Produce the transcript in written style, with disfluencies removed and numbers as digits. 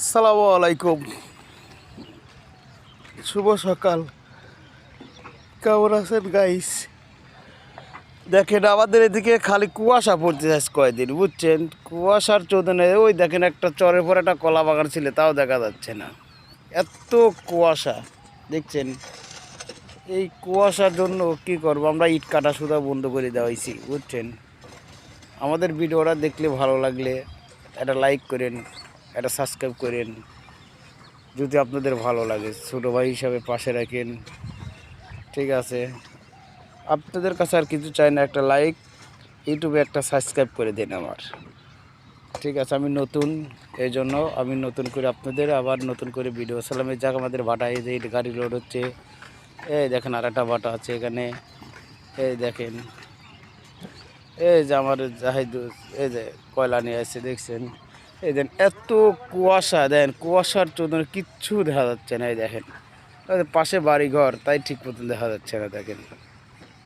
আসসালামু আলাইকুম, শুভ সকাল। কেমন আছেন গাইস? দেখেন আমাদের এদিকে খালি কুয়াশা পড়তে যাচ্ছে কয়দিন, বুঝছেন? কুয়াশার চোদনে ওই দেখেন একটা চরের পর একটা কলা বাগান ছিল, তাও দেখা যাচ্ছে না। এত কুয়াশা দেখছেন। এই কুয়াশার জন্য কি করব, আমরা ইট কাটা সুদা বন্ধ করে দেওয়াইছি, বুঝছেন? আমাদের ভিডিওটা দেখলে ভালো লাগলে একটা লাইক করেন, একটা সাবস্ক্রাইব করেন। যদি আপনাদের ভালো লাগে ছোটো ভাই হিসাবে পাশে রাখেন, ঠিক আছে? আপনাদের কাছে আর কিছু চাই না, একটা লাইক, ইউটিউবে একটা সাবস্ক্রাইব করে দিন আমার, ঠিক আছে? আমি নতুন, এই জন্য আমি নতুন করে আপনাদের আবার নতুন করে ভিডিও সালামের যাক। আমাদের ভাটা এই যে গাড়ি লোড হচ্ছে, এই দেখেন আর একটা ভাটা আছে এখানে, এই দেখেন। এই যে আমার জাহিদ, এই যে কয়লা নিয়ে আসছে দেখছেন। এই দেন এত কুয়াশা, দেন কুয়াশার জন্য কিচ্ছু দেখা যাচ্ছে না। এই দেখেন পাশে বাড়ি ঘর, তাই ঠিক মতন দেখা যাচ্ছে না, দেখেন।